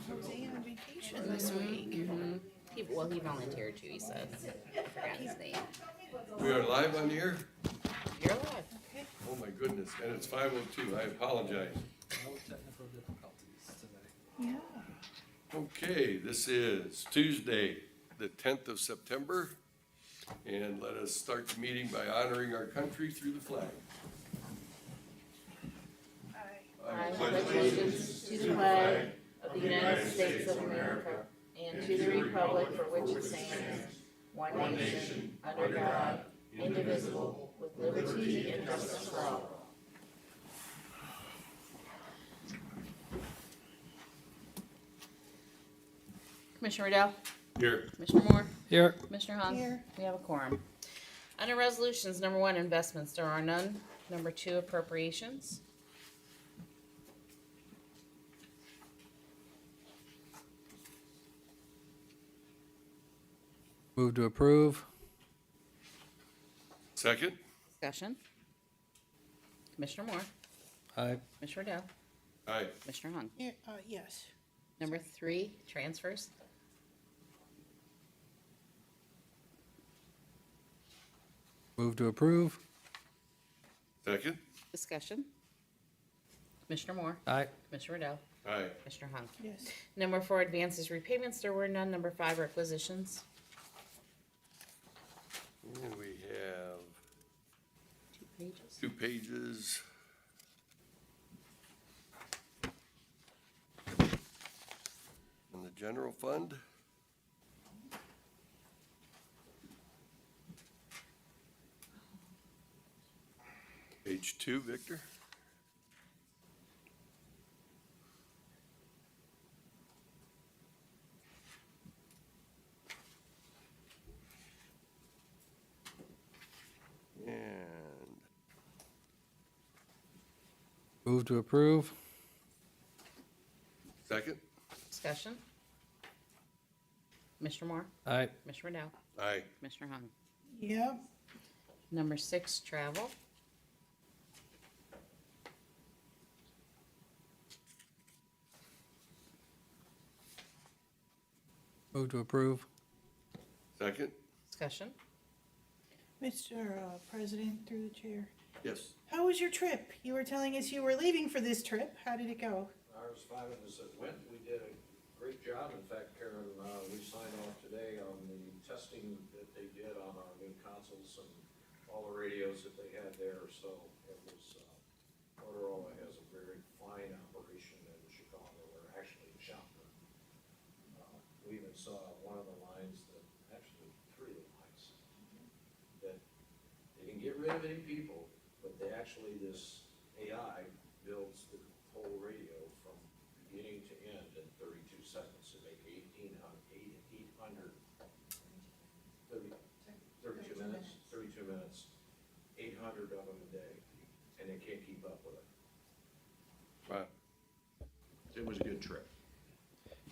Jose on vacation this week. He volunteered to, he said. I forgot his name. We are live on the air? You're alive. Okay. Oh my goodness, and it's 5:02, I apologize. No technical difficulties today. Yeah. Okay, this is Tuesday, the 10th of September, and let us start the meeting by honoring our country through the flag. I pledge allegiance to the flag of the United States of America and to the republic for which it stands, one nation, under God, indivisible, with liberty and justice for all. Commissioner Riddell? Here. Commissioner Moore? Here. Commissioner Hung? Here. We have a quorum. Under resolutions, number 1, investments, there are none. Number 2, appropriations. Move to approve. Second? Discussion. Commissioner Moore? Aye. Commissioner Riddell? Aye. Commissioner Hung? Yeah, yes. Number 3, transfers. Move to approve. Second? Discussion. Commissioner Moore? Aye. Commissioner Riddell? Aye. Commissioner Hung? Yes. Number 4, advances, repayments, there were none. Number 5, requisitions. And we have 2 pages. 2 pages. In the general fund. Page 2, Victor. And Move to approve. second? Discussion. Commissioner Moore? Aye. Commissioner Riddell? Aye. Commissioner Hung? Yep. Number 6, travel. Move to approve. Second? Discussion. Mr. President, through the chair. Yes. How was your trip? You were telling us you were leaving for this trip. How did it go? Ours, 5 of us that went, we did a great job. In fact, Karen, we signed off today on the testing that they did on our new consoles and all the radios that they had there. So it was, Motorola has a very fine operation in Chicago, or actually in Shopper. We even saw one of the lines that, actually 3 of the lines, that they can get rid of any people, but they actually, this AI builds the whole radio from beginning to end in 32 seconds to make 32 minutes, 800 of them a day, and they can't keep up with it. Wow. It was a good trip.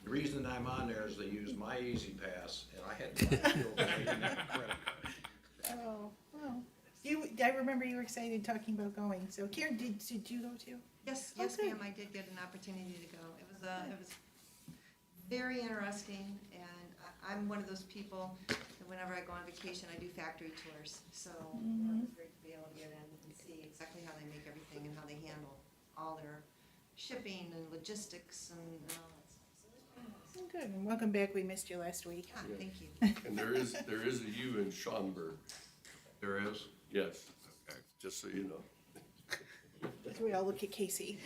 The reason I'm on there is they used my Easy Pass, and I had to buy a credit card. Oh, well. I remember you were excited talking about going. So Karen, did you go too? Yes, Oh, yes, good. ma'am, I did get an opportunity to go. It was very interesting, and I'm one of those people that whenever I go on vacation, I do factory tours. So it was great to be able to get in and see exactly how they make everything and how they handle all their shipping and logistics and all that stuff. So it was very nice. Oh, good. And welcome back. We missed you last week. Ah, thank you. And there is a U in Schaumburg. There is? Yes. Just so you know. As we all look at Casey.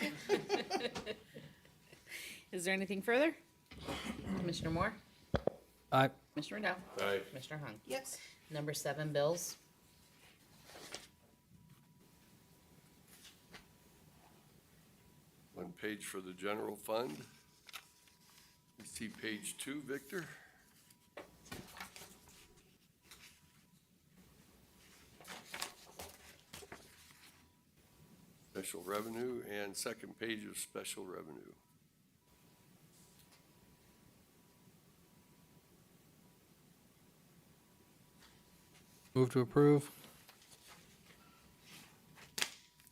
Is there anything further? Commissioner Moore? Aye. Commissioner Riddell? Aye. Commissioner Hung? Yes. Number 7, bills. One page for the general fund. You see page 2, Victor? Special revenue and second page of special revenue. Move to approve.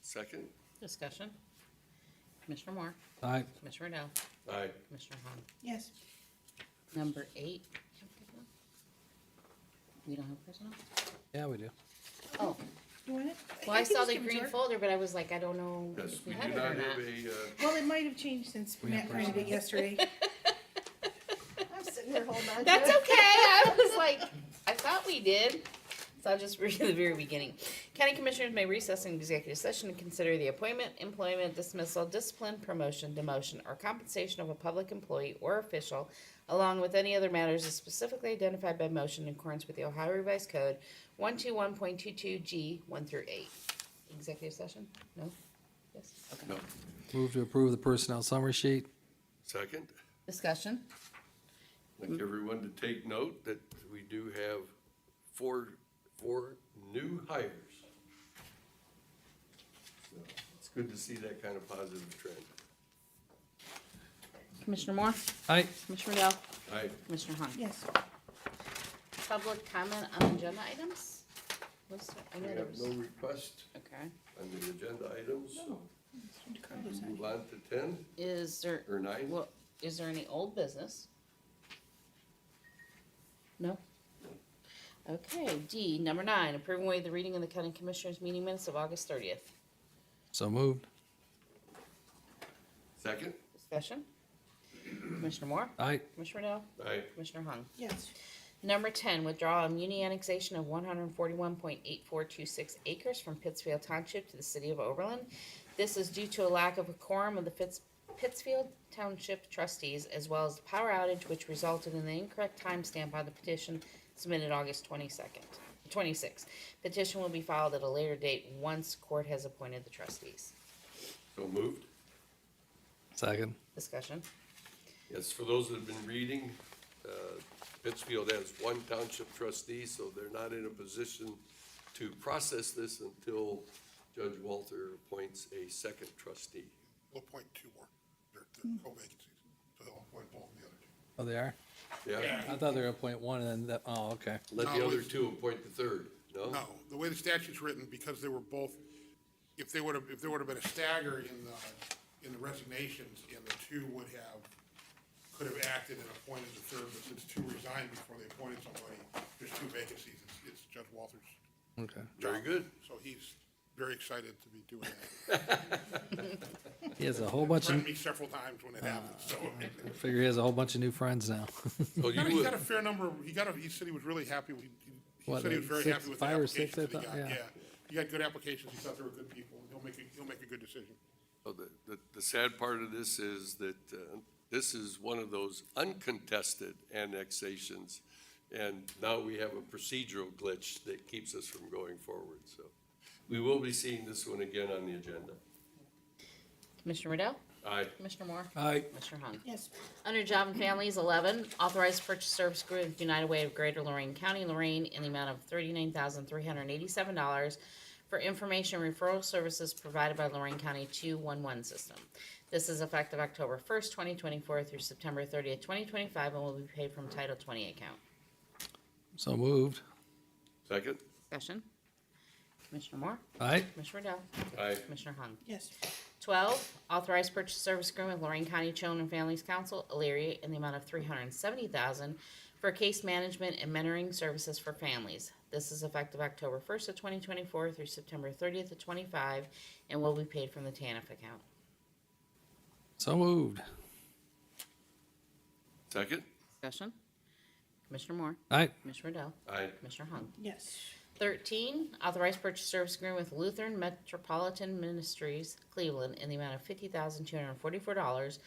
Second? Discussion. Commissioner Moore, Aye. Commissioner Riddell, Aye. Commissioner Hahn. Yes. Number 8. We don't have personnel? Yeah, we do. Oh, You want it? well, I can saw just the give it to green her. folder, but I was like, I don't know Yes, if we we do have not it or have not. a, Well, it might have changed since We have Matt printed it yesterday. I'm sitting here holding on to That's it. okay. I was like, I thought we did. So I'll just read the very beginning. County Commissioners may recess in executive session to consider the appointment, employment, dismissal, discipline, promotion, demotion, or compensation of a public employee or official, along with any other matters as specifically identified by motion in accordance with the Ohio Revised Code 121.22G 1 through 8. Executive session? No? Yes? Okay. no. Move to approve the personnel summary sheet. Second, Discussion? I'd like everyone to take note that we do have four new hires. So it's good to see that kind of positive trend. Commissioner Moore? Aye. Commissioner Riddell? Aye. Commissioner Hahn? Yes. Public comment on agenda items? Was there, I We know there have was, no request okay. on the agenda items. No. Carlos, Move on to 10 Is there, or 9. well, is there any old business? No? Okay, D, number 9, approve and waive the reading of the county commissioners meeting minutes of August 30th. So moved. Second, Discussion? Commissioner Moore? Aye. Commissioner Riddell? aye. Commissioner Hung? Yes. Number 10, withdraw a muni annexation of 141.8426 acres from Pittsfield Township to the city of Oberlin. This is due to a lack of a quorum of the Pittsfield Township trustees, as well as the power outage which resulted in the incorrect timestamp on the petition submitted August 26th. Petition will be filed at a later date once court has appointed the trustees. So moved. Second. Discussion? Yes, for those that have been reading, Pittsfield has one township trustee, so they're not in a position to process this until Judge Walter appoints a second trustee. We'll appoint 2 more. They're co-vacancies, so they'll appoint both of the other 2. Oh, they are? Yeah, I thought they were appoint one and then that, oh, okay. let the No, other it's- 2 appoint the third, no? No, the way the statute's written, because they were both, if there would have been a stagger in the resignations, and the 2 could have acted and appointed the third, but since 2 resigned before they appointed somebody, there's 2 vacancies. It's Judge Walters' Okay. Very job. good. So he's very excited to be doing that. He has a whole bunch of, Threatened me several times when it happened, so. I figure he has a whole bunch of new friends now. So He you got a would, fair number, he said he was really happy, he What, said he was like very 6, happy with the 5 or 6, applications I that he thought, got, yeah. yeah. He got good applications, he thought they were good people, he'll make a good decision. so the sad part of this is that this is one of those uncontested annexations, and now we have a procedural glitch that keeps us from going forward, so. We will be seeing this one again on the agenda. Commissioner Riddell? Aye. Commissioner Moore? Aye. Commissioner Hung? Yes. Under Job and Families, 11, authorized purchase service agreement with United Way of Greater Lorain County, Lorain, in the amount of $39,387 for information referral services provided by Lorain County 211 system. This is effective October 1st, 2024 through September 30th, 2025, and will be paid from Title 20 account. So moved. Second? Discussion? Commissioner Moore? Aye. Commissioner Riddell? Aye. Commissioner Hung? Yes. 12, authorized purchase service agreement with Lorain County Children and Families Council, Elyria, in the amount of $370,000 for case management and mentoring services for families. This is effective October 1st of 2024 through September 30th of 25, and will be paid from the TANF account. So moved. Second? Discussion? Commissioner Moore? Aye. Commissioner Riddell? Aye. Commissioner Hung? Yes. 13, authorized purchase service agreement with Lutheran Metropolitan Ministries, Cleveland, in the amount of $50,244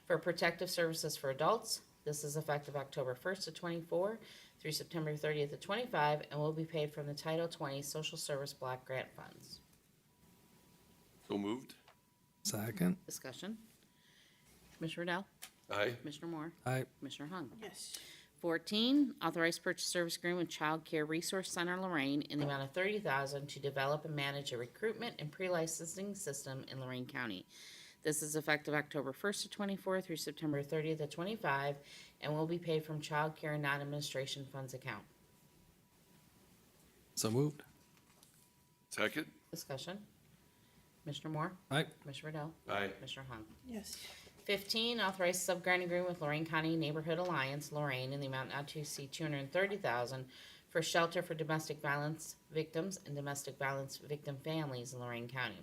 for protective services for adults. This is effective October 1st of 24 through September 30th of 25, and will be paid from the Title 20 Social Service Block Grant Funds. So moved? Second. Discussion. Commissioner Riddell? Aye. Commissioner Moore? Aye. Commissioner Hung? Yes. 14, authorized purchase service agreement with Child Care Resource Center Lorain in the amount of $30,000 to develop and manage a recruitment and pre-licensing system in Lorain County. This is effective October 1st of 24 through September 30th of 25, and will be paid from Child Care Non-Administration Funds account. So moved. Second? Discussion. Commissioner Moore? Aye. Commissioner Riddell? Aye. Commissioner Hung? Yes. 15, authorize sub-grant agreement with Lorain County Neighborhood Alliance, Lorain, in the amount not to exceed $230,000 for shelter for domestic violence victims and domestic violence victim families in Lorain County.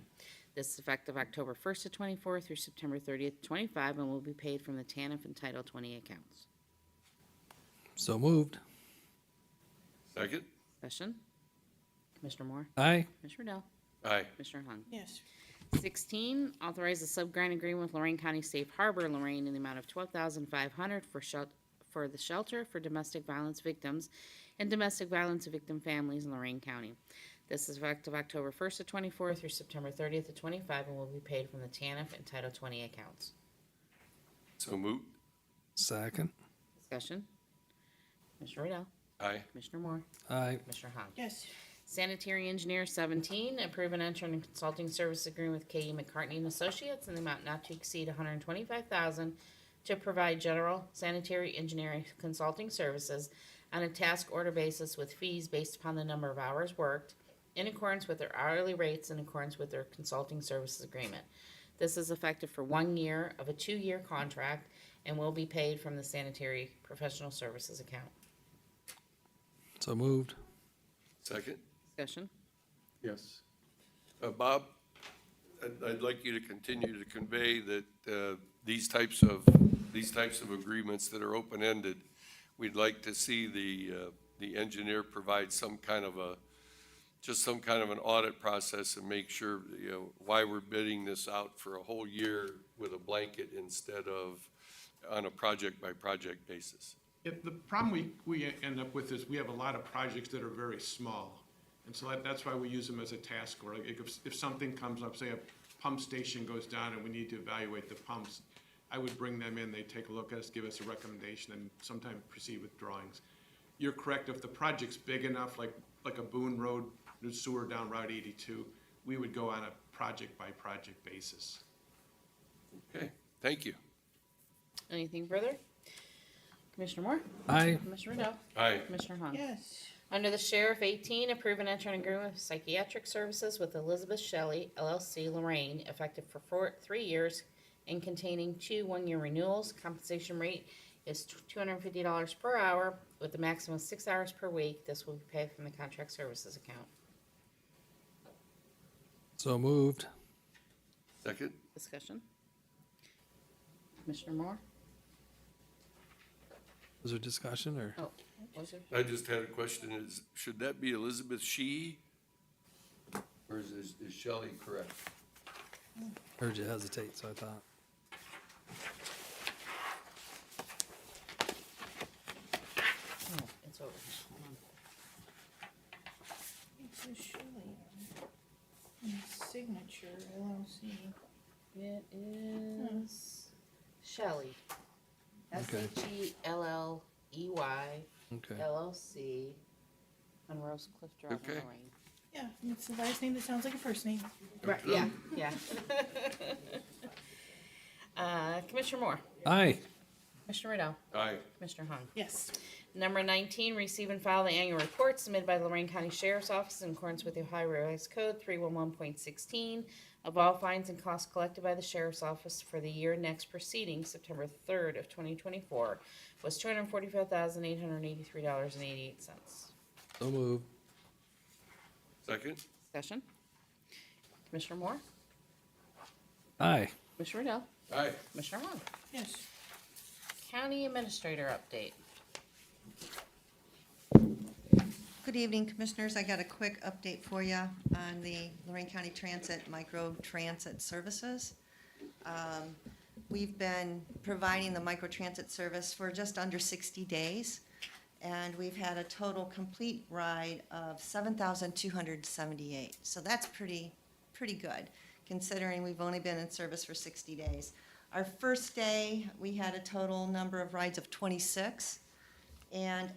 This is effective October 1st of 24 through September 30th, 25, and will be paid from the TANF and Title 20 accounts. So moved. Second? Discussion? Commissioner Moore? Aye. Commissioner Riddell? Aye. Commissioner Hung? Yes. 16, authorize a sub-grant agreement with Lorain County Safe Harbor, Lorain, in the amount of $12,500 for the shelter for domestic violence victims and domestic violence victim families in Lorain County. This is effective October 1st of 24 through September 30th of 25 and will be paid from the TANF and Title 20 accounts. So moved. Second. Discussion? Commissioner Riddell? Aye. Commissioner Moore? Aye. Commissioner Hung? Yes. Sanitary Engineer 17, approve and enter in consulting service agreement with K.E. McCartney and Associates in the amount not to exceed $125,000 to provide general sanitary engineering consulting services on a task order basis with fees based upon the number of hours worked in accordance with their hourly rates in accordance with their consulting services agreement. This is effective for 1 year of a 2-year contract and will be paid from the sanitary professional services account. So moved. Second? Discussion? Yes. Bob, I'd like you to continue to convey that these types of agreements that are open-ended, we'd like to see the engineer provide some kind of an audit process and make sure, why we're bidding this out for a whole year with a blanket instead of on a project-by-project basis. The problem we end up with is we have a lot of projects that are very small. And so that's why we use them as a task order. Like if something comes up, say a pump station goes down and we need to evaluate the pumps, I would bring them in, they take a look at us, give us a recommendation, and sometimes proceed with drawings. You're correct, if the project's big enough, like a Boone Road sewer down Route 82, we would go on a project-by-project basis. Okay, thank you. Anything further? Commissioner Moore? Aye. Commissioner Riddell? Aye. Commissioner Hung? Yes. Under the Sheriff, 18, approve and enter an agreement with psychiatric services with Elizabeth Shelley, LLC, Lorain, effective for 3 years and containing 2 one-year renewals. Compensation rate is $250 per hour with a maximum of 6 hours per week. This will be paid from the contract services account. So moved. Second? Discussion? Commissioner Moore? Was there discussion or? Oh, was there? I just had a question, should that be Elizabeth Shee? Or is Shelley correct? Heard you hesitate, so I thought. Oh, it's over. Hold on. It's a Shirley. Signature LLC. It is Shelley. Okay. SHELLEY Okay. LLC on Rose Cliff Drive, Okay. Lorain. Yeah, it's the last name that sounds like a first name. Right, yeah, yeah. Commissioner Moore, Aye. Commissioner Riddell, Aye. Commissioner Hung. Yes. Number 19, receive and file the annual report submitted by the Lorain County Sheriff's Office in accordance with the Ohio Revised Code 311.16 of all fines and costs collected by the Sheriff's Office for the year next preceding September 3rd of 2024 was $245,883.88. So moved. Second? Discussion? Commissioner Moore, Aye. Commissioner Riddell, Aye. Commissioner Hung. Yes. County Administrator update. Good evening, Commissioners. I got a quick update for you on the Lorain County Transit Micro Transit Services. We've been providing the micro transit service for just under 60 days, and we've had a total complete ride of 7,278. So that's pretty good, considering we've only been in service for 60 days. Our first day, we had a total number of rides of 26, and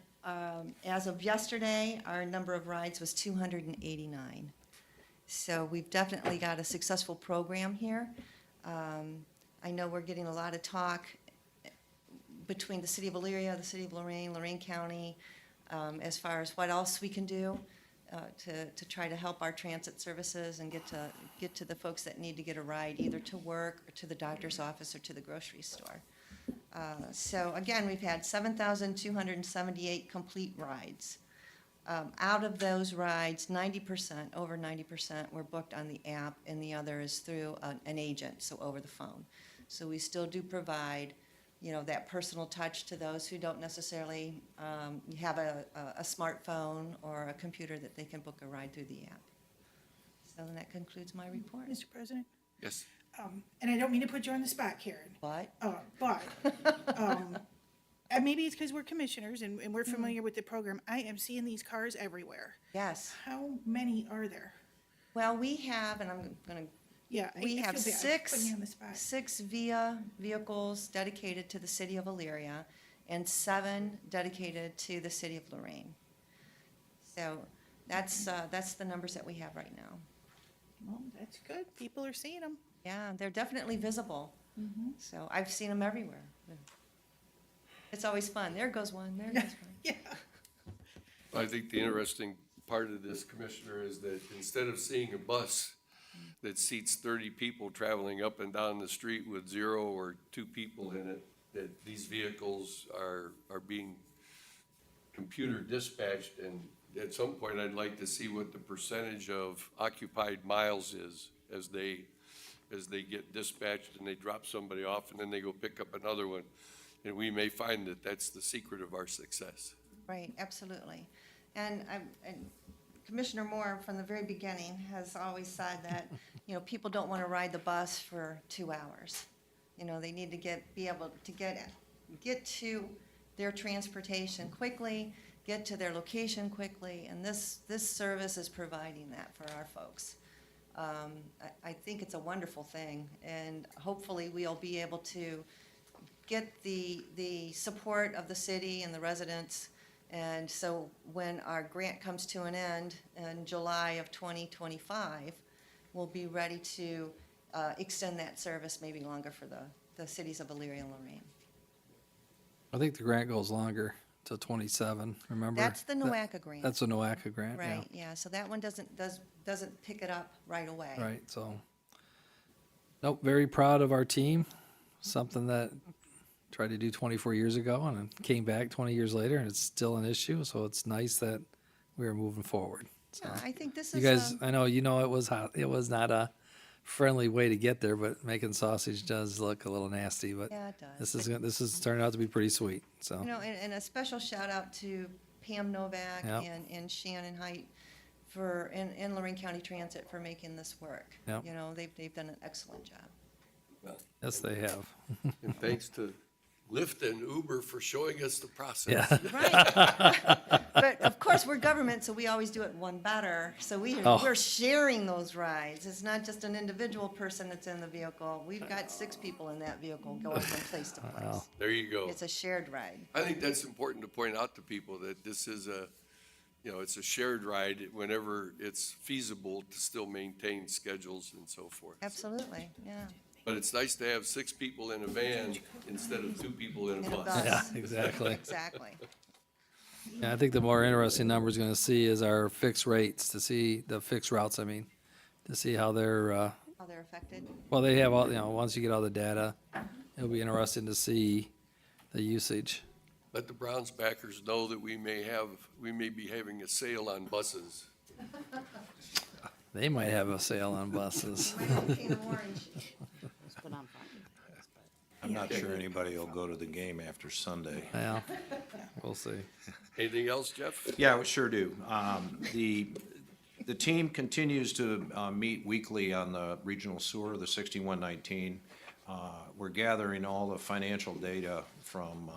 as of yesterday, our number of rides was 289. So we've definitely got a successful program here. I know we're getting a lot of talk between the city of Elyria, the city of Lorain, Lorain County, as far as what else we can do. to try to help our transit services and get to the folks that need to get a ride either to work or to the doctor's office or to the grocery store. So again, we've had 7,278 complete rides. Out of those rides, 90%, over 90% were booked on the app, and the other is through an agent, so over the phone. So we still do provide, that personal touch to those who don't necessarily have a smartphone or a computer that they can book a ride through the app. So then that concludes my report. Mr. President? Yes. And I don't mean to put you on the spot, Karen, But and maybe it's because we're commissioners and we're familiar with the program. I am seeing these cars everywhere. yes, How many are there? well, we have, and I'm going to Yeah. We I have feel bad putting you on the spot. six VIA vehicles dedicated to the city of Elyria and 7 dedicated to the city of Lorain. So that's the numbers that we have right now. Well, that's good. People are seeing them. Yeah, they're definitely visible. So I've seen them everywhere. It's always fun. There goes one, there goes one. Yeah. I think the interesting part of this, Commissioner, is that instead of seeing a bus that seats 30 people traveling up and down the street with 0 or 2 people in it, that these vehicles are being computer dispatched, and at some point, I'd like to see what the percentage of occupied miles is as they get dispatched and they drop somebody off and then they go pick up another one. And we may find that that's the secret of our success. Right, absolutely. And Commissioner Moore, from the very beginning, has always said that, people don't want to ride the bus for 2 hours. They need to be able to get to their transportation quickly, get to their location quickly, and this service is providing that for our folks. I think it's a wonderful thing, and hopefully we'll be able to get the support of the city and the residents. And so when our grant comes to an end in July of 2025, we'll be ready to extend that service maybe longer for the cities of Elyria and Lorain. I think the grant goes longer, till 27, remember? That's the NOACA grant. That's a NOACA grant, yeah. Right, yeah, so that one doesn't pick it up right away. Right, so, nope, very proud of our team. Something that tried to do 24 years ago and it came back 20 years later and it's still an issue, so it's nice that we are moving forward. So, Yeah, I think this you is guys, I know, it was hot. It was not a friendly way to get there, but making sausage does look a little nasty, but yeah, it does. this is turning out to be pretty sweet, so. And a special shout out to Pam Novak Yep. and Shannon Height in Lorain County Transit for making this work. Yep. They've done an excellent job. Yes, they have. And thanks to Lyft and Uber for showing us the process. Yeah. Right. But of course, we're government, so we always do it one better. So Oh. we're sharing those rides. It's not just an individual person that's in the vehicle. We've got 6 people in that vehicle going from place to place. Wow. There you go. It's a shared ride. I think that's important to point out to people that this is it's a shared ride whenever it's feasible to still maintain schedules and so forth. Absolutely, yeah. But it's nice to have 6 people in a van instead of 2 people in a In a bus. bus. Yeah, exactly. Exactly. Yeah, I think the more interesting numbers going to see is our fixed rates, to see the fixed routes, to see how they're, How they're affected. well, they have all, once you get all the data, it'll be interesting to see the usage. Let the Browns backers know that we may be having a sale on buses. They might have a sale on buses. I'm not sure anybody will go to the game after Sunday. Yeah, we'll see. Anything else, Jeff? Yeah, we sure do. The team continues to meet weekly on the regional sewer, the 6119. We're gathering all the financial data from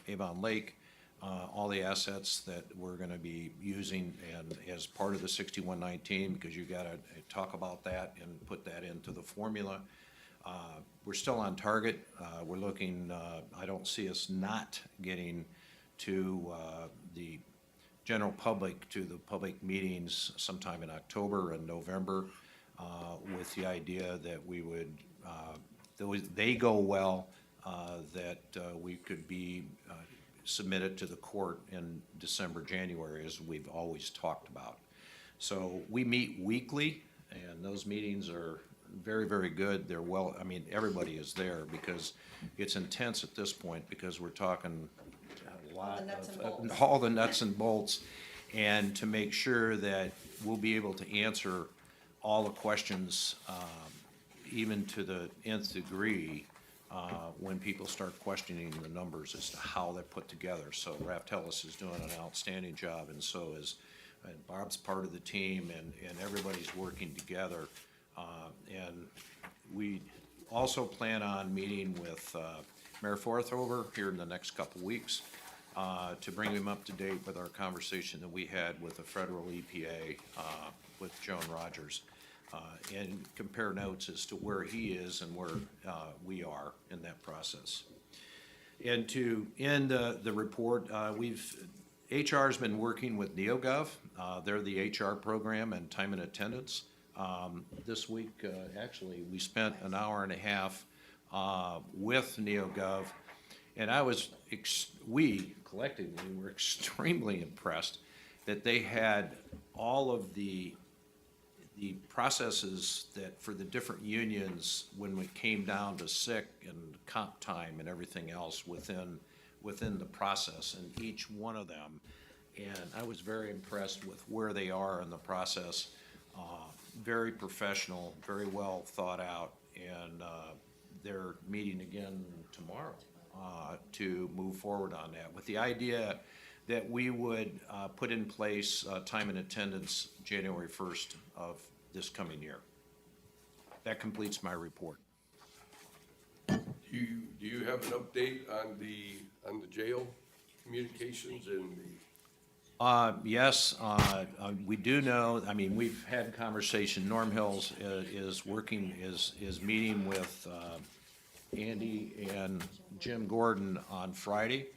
Avon Lake, all the assets that we're gonna be using and as part of the 6119, because you gotta talk about that and put that into the formula. We're still on target. We're looking, I don't see us not getting to the general public, to the public meetings sometime in October and November, with the idea that we would, they go well, that we could be submitted to the court in December, January, as we've always talked about. So we meet weekly, and those meetings are very, very good. They're well, I mean, everybody is there because it's intense at this point because we're talking a lot the nuts and of, bolts. all the nuts and bolts. And to make sure that we'll be able to answer all the questions, even to the nth degree, when people start questioning the numbers as to how they're put together. So Raftellus is doing an outstanding job, and so is, and Bob's part of the team, and everybody's working together. And we also plan on meeting with Mayor Forthover here in the next couple weeks to bring him up to date with our conversation that we had with the federal EPA with Joan Rogers, and compare notes as to where he is and where we are in that process. And to end the report, HR's been working with NeoGov. They're the HR program and time and attendance. This week, actually, we spent an hour and a half with NeoGov, and we collectively were extremely impressed that they had all of the processes that for the different unions when it came down to sick and comp time and everything else within the process, and each one of them. And I was very impressed with where they are in the process. Very professional, very well thought out, and they're meeting again tomorrow to move forward on that, with the idea that we would put in place time and attendance January 1st of this coming year. That completes my report. Do you have an update on the jail communications and the? Yes, we do know, I mean, we've had conversation, Norm Hills is meeting with Andy and Jim Gordon on Friday.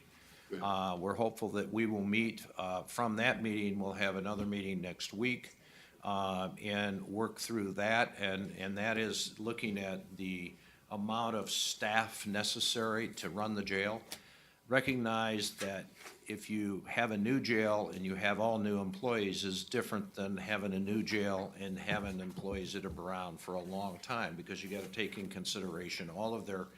We're hopeful that we will meet, from that meeting, we'll have another meeting next week, and work through that, and that is looking at the amount of staff necessary to run the jail. Recognize that if you have a new jail and you have all new employees is different than having a new jail and having employees that have been around for a long time, because you gotta take in consideration all of their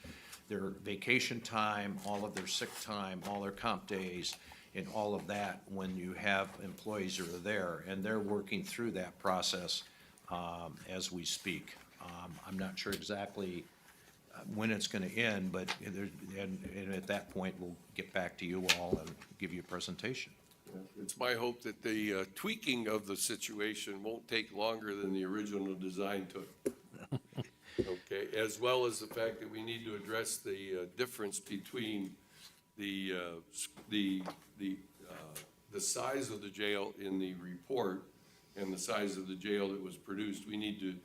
vacation time, all of their sick time, all their comp days, and all of that when you have employees that are there, and they're working through that process as we speak. I'm not sure exactly when it's gonna end, but and at that point, we'll get back to you all and give you a presentation. It's my hope that the tweaking of the situation won't take longer than the original design took. Okay, as well as the fact that we need to address the difference between the size of the jail in the report and the size of the jail that was produced. We need to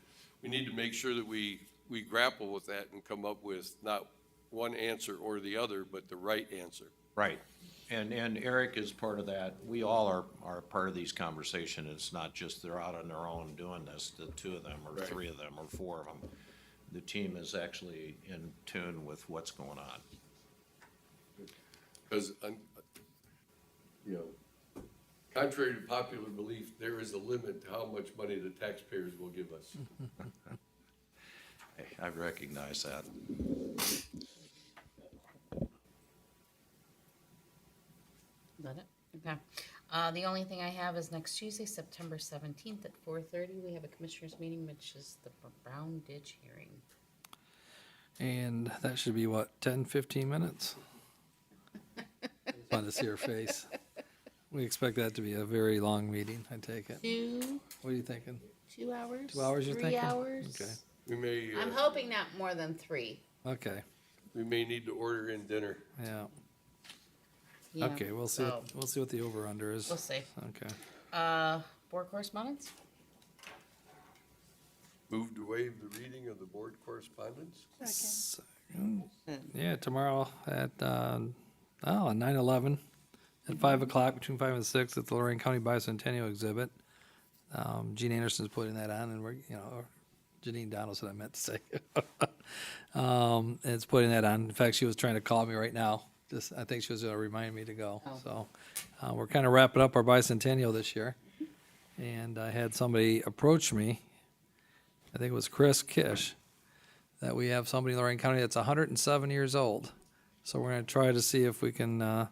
make sure that we grapple with that and come up with not one answer or the other, but the right answer. Right. And Eric is part of that. We all are part of these conversations. It's not just they're out on their own doing this, the two of them or Right. three of them or four of them. The team is actually in tune with what's going on. Because, contrary to popular belief, there is a limit to how much money the taxpayers will give us. Hey, I recognize that. Is that it? Okay. The only thing I have is next Tuesday, September 17th at 4:30, we have a commissioners meeting, which is the Brown Ditch hearing. And that should be what, 10, 15 minutes? Fun to see her face. We expect that to be a very long meeting, I take it. What are you thinking? 2 hours? 2 hours, you're 3 thinking? hours? Okay. We may, I'm hoping not more than 3. Okay, we may need to order in dinner. yeah. Yeah, Okay, we'll see, so we'll see what the over-under is. We'll see. Okay. Board correspondence? Move to waive the reading of the board correspondence? Second. Yeah, tomorrow at 9/11 at 5 o'clock, between 5 and 6 at the Lorain County Bicentennial Exhibit. Gene Anderson's putting that on, and we're, or Janine Donaldson, I meant to say. And it's putting that on. In fact, she was trying to call me right now. I think she was gonna remind me to go. Oh. So, we're kind of wrapping up our bicentennial this year. And I had somebody approach me, I think it was Chris Kish, that we have somebody in Lorain County that's 107 years old. So we're going to try to see if we can, I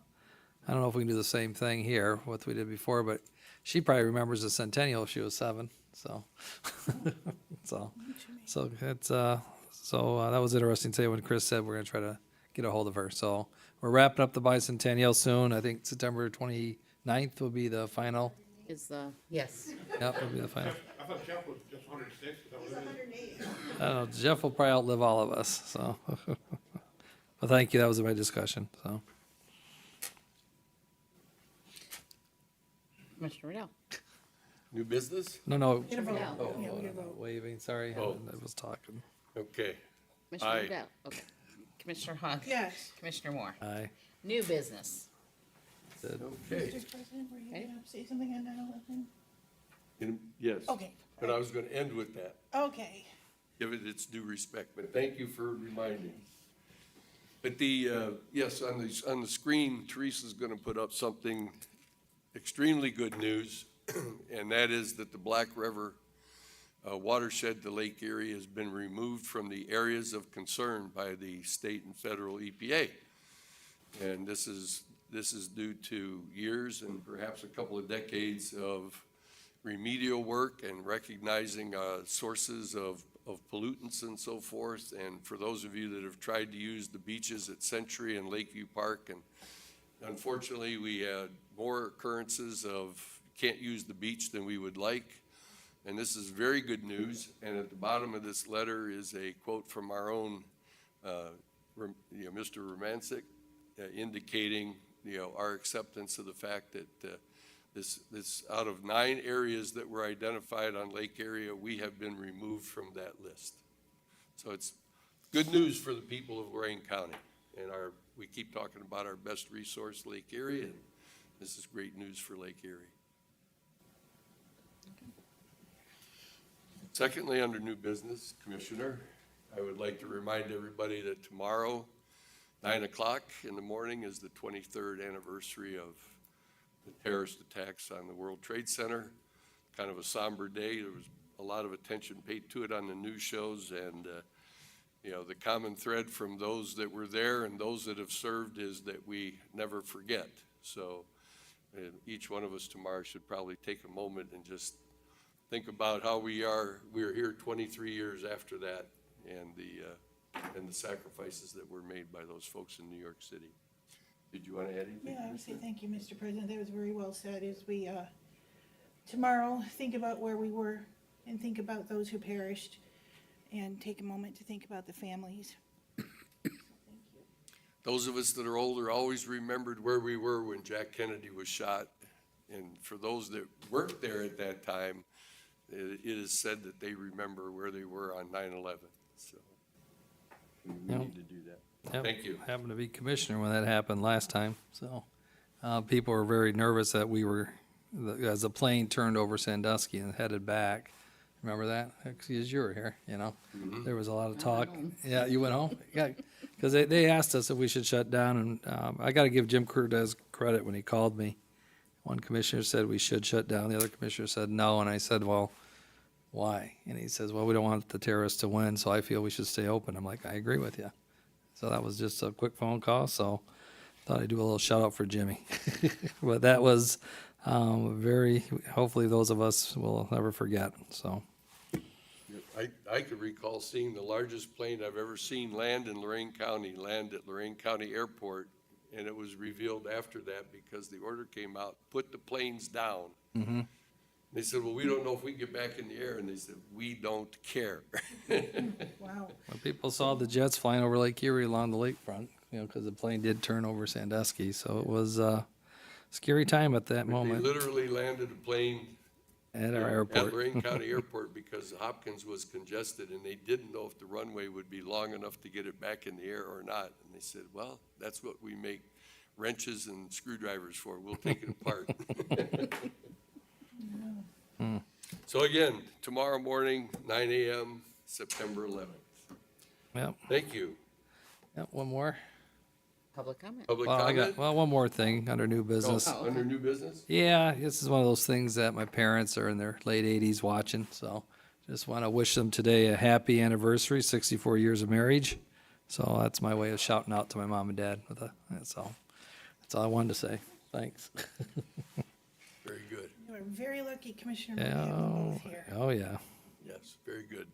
don't know if we can do the same thing here, what we did before, but she probably remembers the centennial if she was 7. So, so it's, that was interesting today when Chris said we're going to try to get a hold of her. So we're wrapping up the bicentennial soon. I think September 29th will be the final. Is the, yes. Yep, will be the final. I thought Jeff was just 106, is that what it is? I don't know, Jeff will probably outlive all of us, so. Well, thank you, that was my discussion, so. Commissioner Riddell. New business? No, Get a vote. No. Yeah, we get a vote. waving, sorry, Oh. I was talking. Okay. Commissioner Aye. Riddell, okay. Commissioner Hawk. Yes. Commissioner Moore. Aye. New business. Said- Okay. Mr. President, were you Okay. gonna say something on 9/11? Yes. Okay. But I was gonna end with that. Okay. Give it its due respect, but thank you for reminding. But the, yes, on the screen, Teresa's gonna put up something extremely good news, and that is that the Black River watershed to Lake Erie has been removed from the areas of concern by the state and federal EPA. And this is due to years and perhaps a couple of decades of remedial work and recognizing sources of pollutants and so forth. And for those of you that have tried to use the beaches at Century and Lakeview Park, and unfortunately, we had more occurrences of can't use the beach than we would like. And this is very good news. And at the bottom of this letter is a quote from our own, Mr. Romancic, indicating, our acceptance of the fact that this out of 9 areas that were identified on Lake Area, we have been removed from that list. So it's good news for the people of Lorain County. And we keep talking about our best resource, Lake Erie, and this is great news for Lake Erie. Secondly, under new business, Commissioner, I would like to remind everybody that tomorrow, 9 o'clock in the morning, is the 23rd anniversary of the terrorist attacks on the World Trade Center. Kind of a somber day. There was a lot of attention paid to it on the news shows, and the common thread from those that were there and those that have served is that we never forget. So each one of us tomorrow should probably take a moment and just think about how we're here 23 years after that, and the sacrifices that were made by those folks in New York City. Did you want to add anything? Yeah, I would say thank you, Mr. President. That was very well said. As we, tomorrow, think about where we were and think about those who perished and take a moment to think about the families. Those of us that are older always remembered where we were when Jack Kennedy was shot. And for those that weren't there at that time, it is said that they remember where they were on 9/11. So we Yep. need to do that. Yep. Thank you. Happened to be commissioner when that happened last time, so. People were very nervous that as the plane turned over Sandusky and headed back. Remember that? Because you were here, There was a lot of talk. Yeah, you went home? Yeah, because they asked us if we should shut down, and I got to give Jim Cortez credit when he called me. One commissioner said we should shut down, the other commissioner said no, and I said, well, why? And he says, well, we don't want the terrorists to win, so I feel we should stay open. I'm like, I agree with you. So that was just a quick phone call, so thought I'd do a little shout out for Jimmy. But that was hopefully those of us will never forget, so. I could recall seeing the largest plane I've ever seen land in Lorain County, land at Lorain County Airport. And it was revealed after that because the order came out, put the planes down. Mm-hmm. They said, well, we don't know if we can get back in the air. And they said, we don't care. Wow. When people saw the jets flying over Lake Erie along the lakefront, because the plane did turn over Sandusky, so it was a scary time at that They moment literally landed a plane at our at airport. Lorain County Airport because Hopkins was congested and they didn't know if the runway would be long enough to get it back in the air or not. And they said, well, that's what we make wrenches and screwdrivers for. We'll take it apart. So again, tomorrow morning, 9 a.m., September 11th. Yep, Thank you. yep, one more. Public comment. Public Well, comment? one more thing under new business. Oh, under new business? Yeah, this is one of those things that my parents are in their late 80s watching, so just want to wish them today a happy anniversary, 64 years of marriage. So that's my way of shouting out to my mom and dad. That's all I wanted to say. Thanks. Very good. You are very lucky, Commissioner, to have them both here. Oh, yeah. Yes, very good.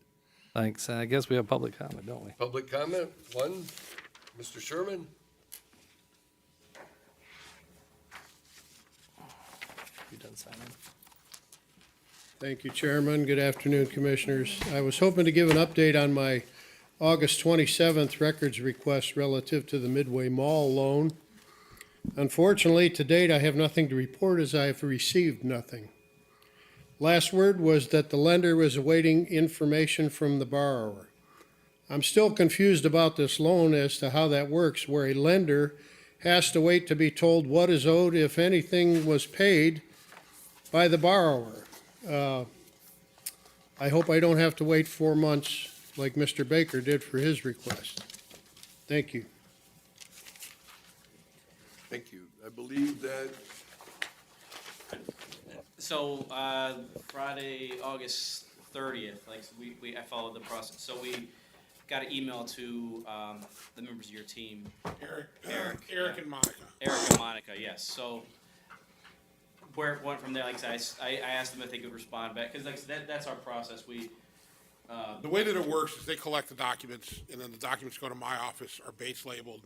Thanks. And I guess we have public comment, don't we? Public comment, one, Mr. Sherman? You done signing? Thank you, Chairman. Good afternoon, Commissioners. I was hoping to give an update on my August 27th records request relative to the Midway Mall loan. Unfortunately, to date, I have nothing to report as I have received nothing. Last word was that the lender was awaiting information from the borrower. I'm still confused about this loan as to how that works, where a lender has to wait to be told what is owed if anything was paid by the borrower. I hope I don't have to wait 4 months like Mr. Baker did for his request. Thank you. Thank you. I believe that, So, Friday, August 30th, like, I followed the process. So we got an email to, the members of your team, Eric and Monica. Eric and Monica, yes. So where it went from there, like I said, I asked them if they could respond back, because like, I said, that's our process. The way that it works is they collect the documents, and then the documents go to my office, are base labeled,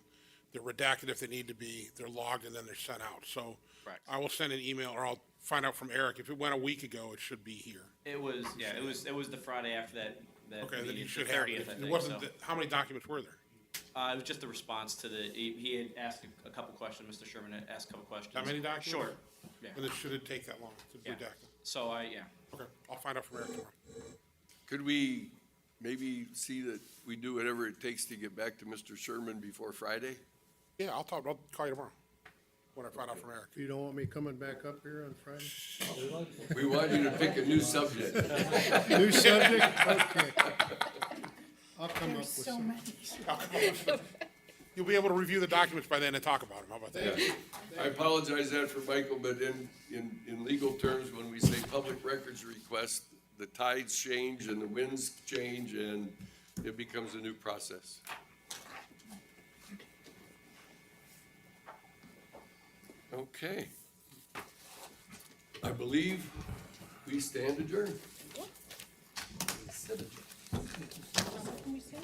they're redacted if they need to be, they're logged, and then they're sent out. So Correct. I will send an email, or I'll find out from Eric. If it went a week ago, it should be here. It was, yeah, it was the Friday after that Okay, then meeting, you the should have 30th, it. I It think, wasn't, so. how many documents were there? It was just the response to he had asked a couple questions, Mr. Sherman had asked a couple questions. That many documents? Short, yeah. And it shouldn't take that long to Yeah. redact them. So yeah. Okay, I'll find out from Eric tomorrow. could we maybe see that we do whatever it takes to get back to Mr. Sherman before Friday? Yeah, I'll call you tomorrow, when I find out from Eric. You don't want me coming back up here on Friday? We want you to pick a new subject. New subject? Okay. I'll come up with There's so some. many. You'll be able to review the documents by then and talk about them. How about that? I apologize that for Michael, but in legal terms, when we say public records request, the tides change and the winds change and it becomes a new process. Okay. I believe we stand adjourned. What can we say?